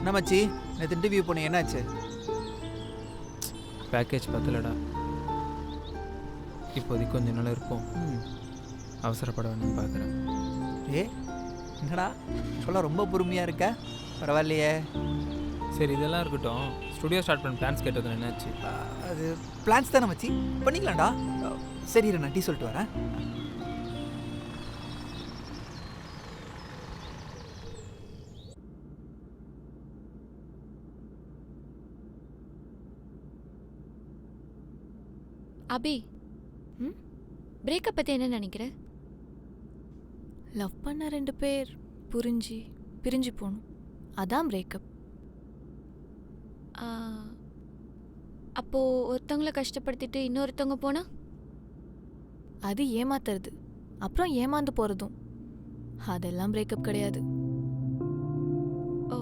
என்ன மச்சி நேற்று இன்டர்வியூ போனேன், என்னாச்சு? பேக்கேஜ் பத்தலடா. இப்போதைக்கு கொஞ்சம் நாள் இருப்போம், அவசரப்பட வேணும்னு பார்க்குறேன். ஏ என்னடா சொல்ல ரொம்ப பொறுமையாக இருக்க, பரவாயில்லையே. சரி இதெல்லாம் இருக்கட்டும், ஸ்டுடியோ ஸ்டார்ட் பண்ண பிளான்ஸ் கேட்டது என்னாச்சு? அது பிளான்ஸ் தானே மச்சி, பண்ணிக்கலாம்டா. சரி நான் டீ சொல்லிட்டு வரேன். அபி, பிரேக்கப் பற்றி என்ன நினைக்கிற? லவ் பண்ண 2 பேர் பிரிஞ்சு போகணும், அதான் பிரேக்கப். அப்போது ஒருத்தவங்கள கஷ்டப்படுத்திட்டு இன்னொருத்தவங்க போனா? அது ஏமாத்துறது, அப்புறம் ஏமாந்து போகிறதும், அதெல்லாம் பிரேக்கப் கிடையாது. ஓ,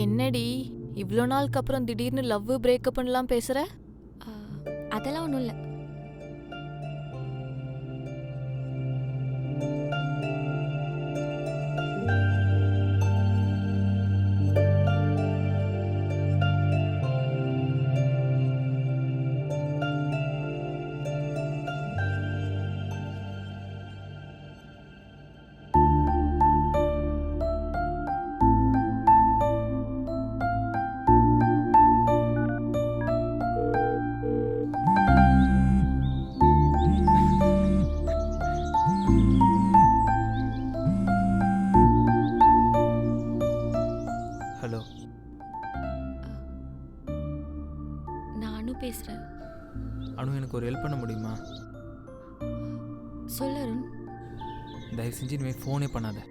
என்னடி இவ்வளோ நாளுக்கு அப்புறம் திடீர்னு லவ் பிரேக்கப்லாம் பேசுகிற? அதெல்லாம் ஒன்றும் இல்லை. ஹலோ, நானும் பேசுகிறேன். அனு எனக்கு ஒரு ஹெல்ப் பண்ண முடியுமா? சொல்லு அருண். தயவு செஞ்சு இனிமேல் ஃபோனே பண்ணாத.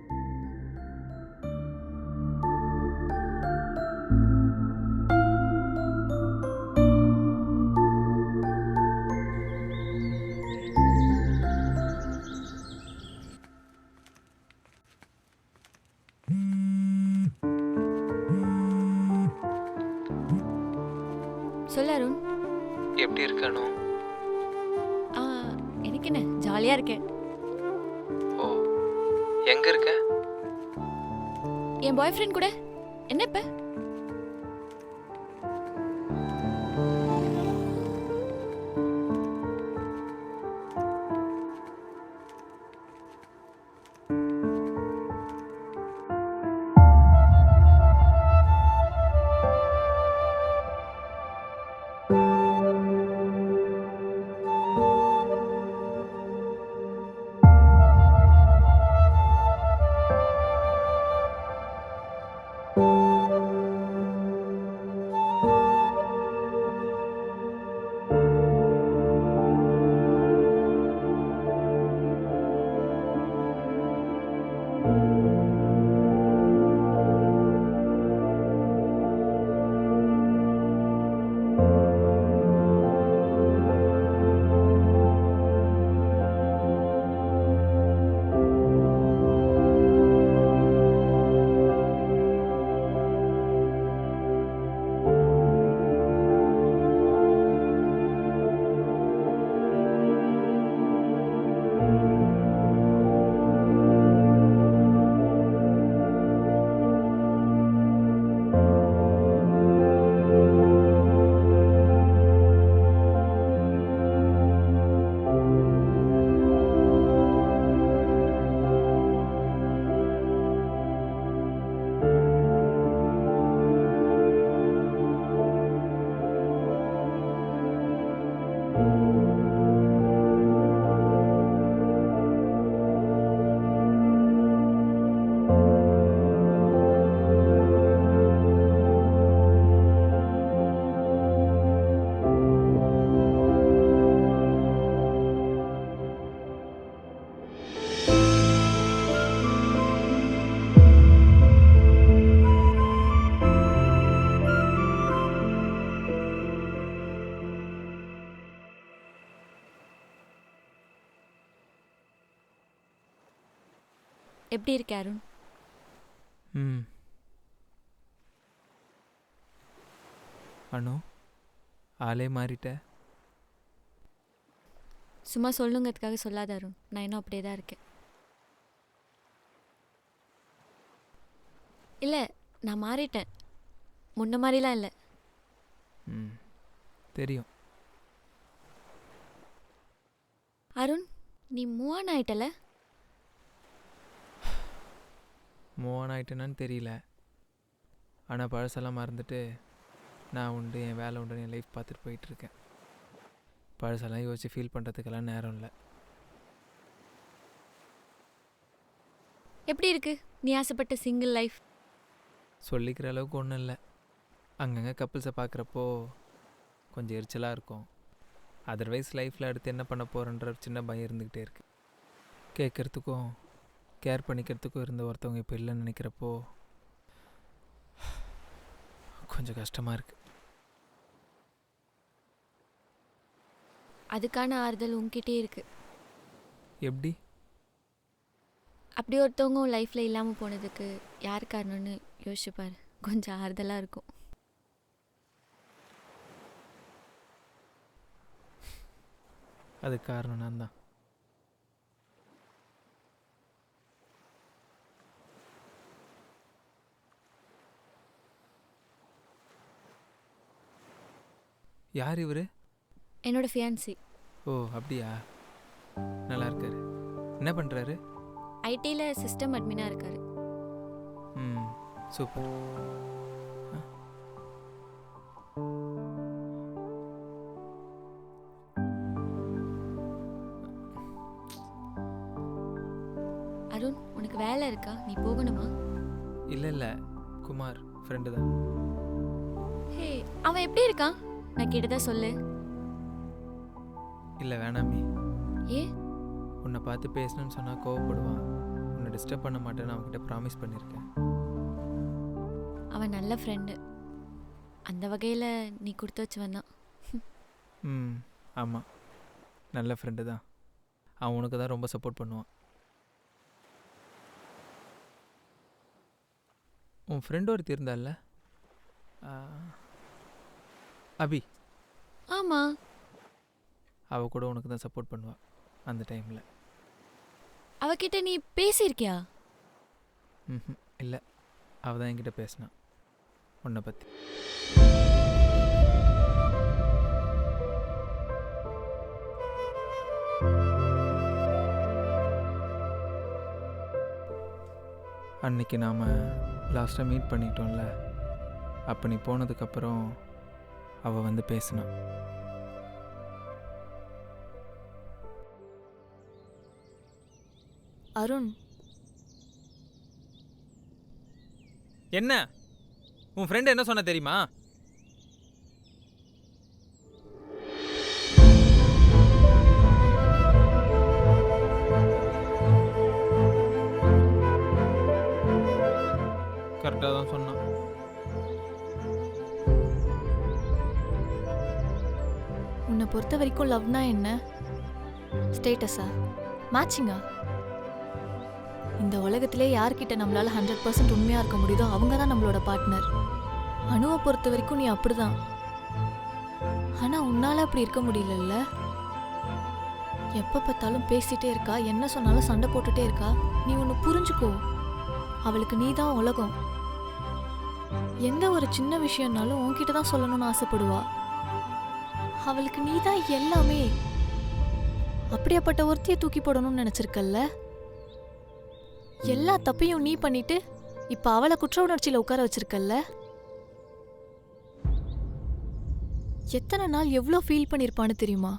சொல்லு அருண். எப்படி இருக்கானோ? எனக்கு என்ன, ஜாலியாக இருக்கேன். ஓ, எங்கே இருக்க? என் பாய் ஃப்ரெண்ட் கூட. என்ன இப்போ? எப்படி இருக்க அருண்? அனு, ஆளே மாறிட்ட. சும்மா சொல்லுங்கிறதுக்காக சொல்லாத அருண், நான் இன்னும் அப்படியே தான் இருக்கேன். இல்லை, நான் மாறிட்டேன். முன்ன மாதிரிலாம் இல்லை. ம் தெரியும். அருண், நீ மூவ் ஆன் ஆயிட்டல? மூவ் ஆன் ஆகிட்டேனான்னு தெரியல. ஆனால் பழசெல்லாம் மறந்துட்டு நான் உண்டு, என் வேலை உண்டு, என் லைஃப் பார்த்துட்டு போயிட்டுருக்கேன். பழசெல்லாம் யோசிச்சு ஃபீல் பண்ணுறதுக்கெல்லாம் நேரம் இல்லை. எப்படி இருக்கு நீ ஆசைப்பட்ட சிங்கிள் லைஃப்? சொல்லிக்கிற அளவுக்கு ஒன்றும் இல்லை. அங்கங்கே கப்புள்ஸை பார்க்குறப்போ கொஞ்சம் எரிச்சலாக இருக்கும். அதர்வைஸ் லைஃப்பில் அடுத்து என்ன பண்ண போகிறன்ற ஒரு சின்ன பயம் இருந்துக்கிட்டே இருக்குது. கேட்குறதுக்கும் கேர் பண்ணிக்கிறதுக்கும் இருந்த ஒருத்தவங்க இப்போ இல்லைன்னு நினைக்கிறப்போ கொஞ்சம் கஷ்டமாக இருக்குது. அதுக்கான ஆறுதல் உன்கிட்டே இருக்கு. எப்படி? அப்படி ஒருத்தவங்க உன் லைஃப்பில் இல்லாமல் போனதுக்கு யார் காரணம்னு யோசிச்சுப்பார். கொஞ்சம் ஆறுதலாக இருக்கும். அதுக்கு காரணம் நான் தான். யார் இவர்? என்னோட ஃபியான்சி. ஓ அப்படியா? நல்லா இருக்காரு. என்ன பண்ணுறாரு? ஐடியில் சிஸ்டம் அட்மினாக இருக்காரு. ம் சூப்பர். அருண், உனக்கு வேலை இருக்கா? நீ போகணுமா? இல்லை இல்லை, குமார் ஃப்ரெண்டு தான். ஹே, அவன் எப்படி இருக்கான்? நான் கேட்டதா சொல்லு. இல்லை வேணாமே. ஏ? உன்னை பார்த்து பேசணும்னு சொன்னால் கோவப்படுவான். உன்னை டிஸ்டர்ப் பண்ண மாட்டேன்னு அவன்கிட்ட ப்ராமிஸ் பண்ணியிருக்கேன். அவன் நல்ல ஃப்ரெண்டு. அந்த வகையில் நீ கொடுத்து வச்சு வந்தான். ம் ஆமாம், நல்ல ஃப்ரெண்டு தான். அவன் உனக்கு தான் ரொம்ப சப்போர்ட் பண்ணுவான். உன் ஃப்ரெண்டு ஒருத்தி இருந்தால, அபி. ஆமாம். அவள் கூட உனக்கு தான் சப்போர்ட் பண்ணுவாள் அந்த டைமில். அவகிட்ட நீ பேசியிருக்கியா? ம் இல்லை, அவள் தான் என்கிட்ட பேசினான் உன்னை பற்றி. அன்னைக்கு நாம் லாஸ்ட்டாக மீட் பண்ணிட்டோம்ல, அப்போ நீ போனதுக்கப்புறம் அவள் வந்து பேசினான். அருண், என்ன உன் ஃப்ரெண்டு என்ன சொன்ன தெரியுமா? கரெக்டாக தான் சொன்னான். உன்னை பொறுத்த வரைக்கும் லவ்னா என்ன? ஸ்டேட்டஸா? மேட்சிங்கா? இந்த உலகத்திலே யார்கிட்ட நம்மளால 100% உண்மையாக இருக்க முடியுதோ அவங்க தான் நம்மளோட பார்ட்னர். அணுவை பொறுத்த வரைக்கும் நீ அப்படிதான். ஆனால் உன்னால் அப்படி இருக்க முடியலல்ல. எப்போ பார்த்தாலும் பேசிகிட்டே இருக்கா, என்ன சொன்னாலும் சண்டை போட்டுகிட்டே இருக்கா. நீ ஒன்று புரிஞ்சுக்கோ, அவளுக்கு நீ தான் உலகம். எந்த ஒரு சின்ன விஷயம்னாலும் உன்கிட்ட தான் சொல்லணும்னு ஆசைப்படுவா. அவளுக்கு நீ தான் எல்லாமே. அப்படியாப்பட்ட ஒருத்தியை தூக்கி போடணும்னு நினச்சிருக்கல்ல. எல்லா தப்பையும் நீ பண்ணிட்டு இப்ப அவளை குற்ற உணர்ச்சியில உட்கார வச்சிருக்கல்ல. எத்தனை நாள் எவ்வளோ ஃபீல் பண்ணிருப்பான்னு தெரியுமா?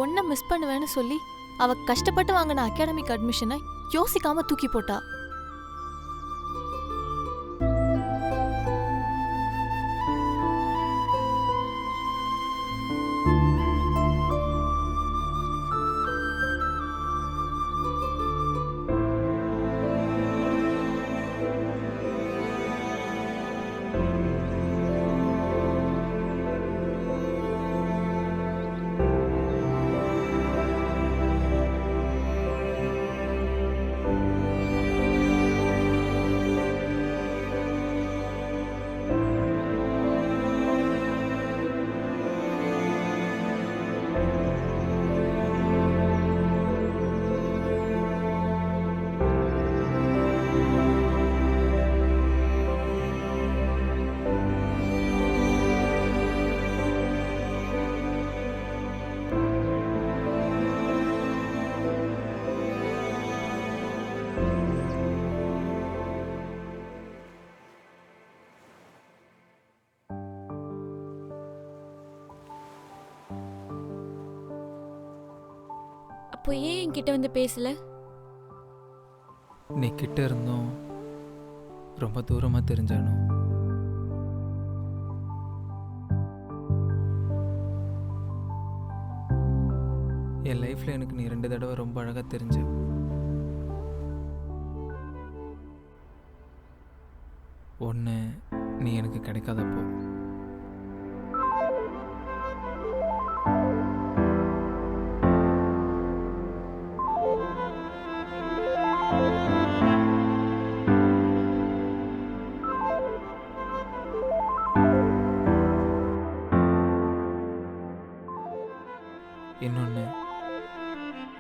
ஒன்ன மிஸ் பண்ணுவேன்னு சொல்லி அவ கஷ்டப்பட்டு வாங்கின அகாடமிக் அட்மிஷனை யோசிக்காம தூக்கி போட்டா. அப்போ ஏன் என்கிட்ட வந்து பேசல? நீ கிட்ட இருந்தும் ரொம்ப தூரமாக தெரிஞ்சானோ. என் லைஃப்பில் எனக்கு நீ 2 தடவை ரொம்ப அழகாக தெரிஞ்ச. ஒன்று நீ எனக்கு கிடைக்காதப்போ, இன்னொன்று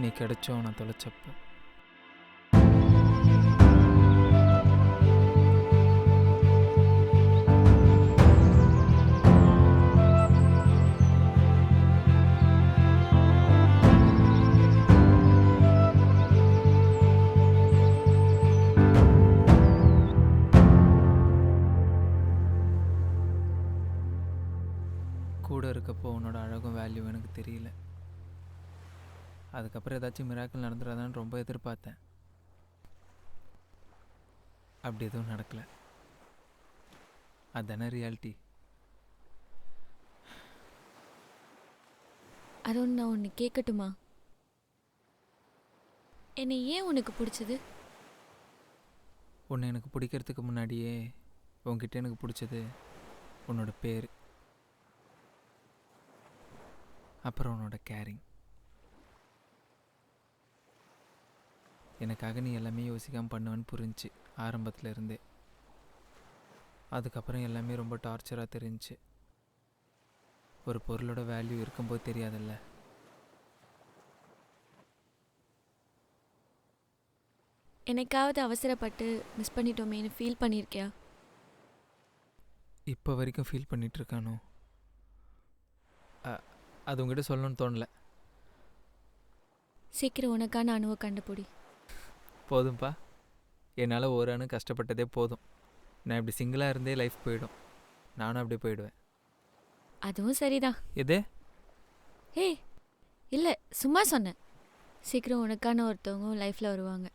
நீ கிடைச்சோ நான் தொலைச்சப்போ. கூட இருக்கப்போ உன்னோட அழகும் வேல்யூ எனக்கு தெரியல. அதுக்கப்புறம் ஏதாச்சும் மிராக்கிள் நடந்துடாதான்னு ரொம்ப எதிர்பார்த்தேன். அப்படி எதுவும் நடக்கலை. அதுதானே ரியாலிட்டி. அருண், நான் ஒன்று கேட்கட்டுமா? என்னை ஏன் உனக்கு பிடிச்சது? உன்னை எனக்கு பிடிக்கிறதுக்கு முன்னாடியே உன்கிட்ட எனக்கு பிடிச்சது உன்னோட பேர், அப்புறம் உன்னோட கேரிங். எனக்காக நீ எல்லாமே யோசிக்காமல் பண்ணுவேன்னு புரிஞ்சு ஆரம்பத்தில் இருந்தே. அதுக்கப்புறம் எல்லாமே ரொம்ப டார்ச்சராக தெரிஞ்சுச்சு. ஒரு பொருளோட வேல்யூ இருக்கும்போது தெரியாதுல்ல. எனக்காவது அவசரப்பட்டு மிஸ் பண்ணிட்டோமேன்னு ஃபீல் பண்ணியிருக்கியா? இப்போ வரைக்கும் ஃபீல் பண்ணிகிட்ருக்கானோ? அது உங்ககிட்ட சொல்லணும்னு தோணலை. சீக்கிரம் உனக்கான அணுவை கண்டுபிடி. போதும்ப்பா, என்னால் ஒரு அணு கஷ்டப்பட்டதே போதும். நான் இப்படி சிங்கிளாக இருந்தே லைஃப் போயிடும். நானும் அப்படியே போயிடுவேன். அதுவும் சரிதான். எது? ஏய் இல்லை, சும்மா சொன்னேன். சீக்கிரம் உனக்கான ஒருத்தவங்க லைஃப்பில் வருவாங்க.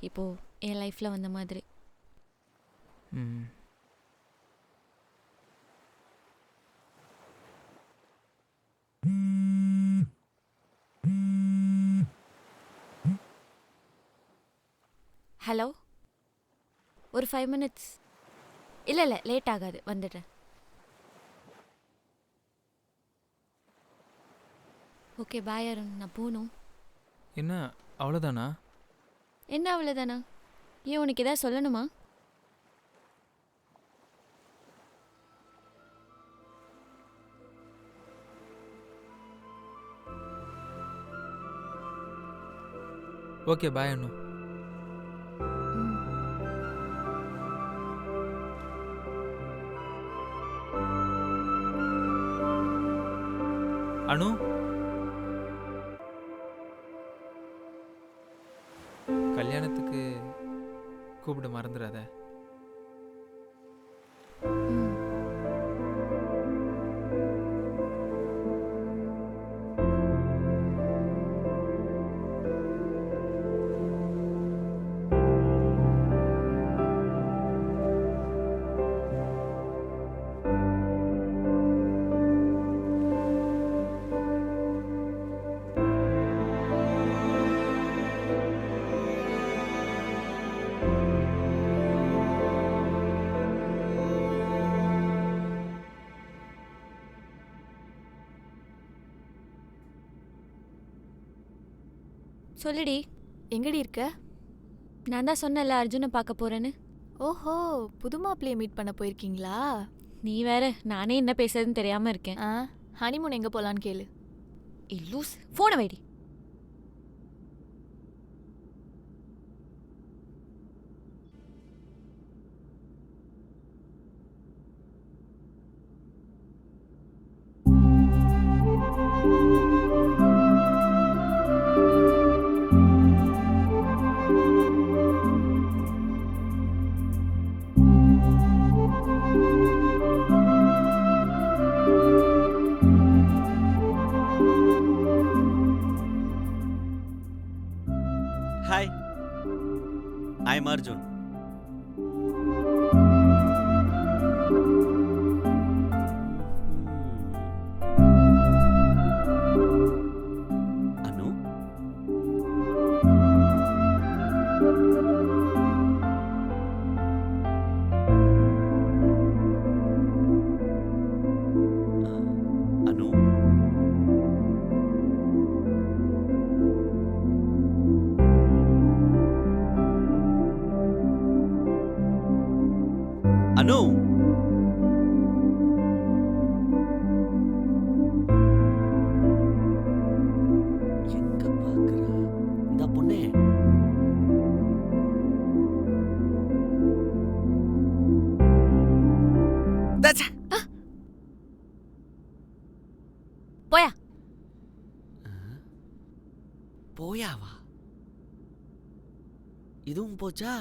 இப்போது என் லைஃப்பில் வந்த மாதிரி. ம். ஹலோ, ஒரு 5 minutes. இல்லை லேட் ஆகாது, வந்துடுறேன். ஓகே, பாய் அருண், நான் போகணும். என்ன அவ்வளோதானா? என்ன அவ்வளோதானா? ஏன் உனக்கு எதாவது சொல்லணுமா? ஓகே, பாய் அண்ணு. அனு, கல்யாணத்துக்கு கூப்பிட மறந்துடாத. சொல்லுடி. எங்கடி இருக்க? நான் தான் சொன்னல அர்ஜுனை பார்க்க போகிறேன்னு. ஓஹோ, புது மாப்பிள்ளையை மீட் பண்ண போயிருக்கீங்களா? நீ வேற, நானே என்ன பேசுறதுன்னு தெரியாமல் இருக்கேன். ஹனிமூன் எங்கே போகலான்னு கேளு. லூஸ், ஃபோனை வைடி. ஐம் அர்ஜுன். அனு, அனு, அனு. எங்க பாக்குற இந்த பொண்ணே? தச்ச. போயா. போயாவா? இதுவும் போச்சா?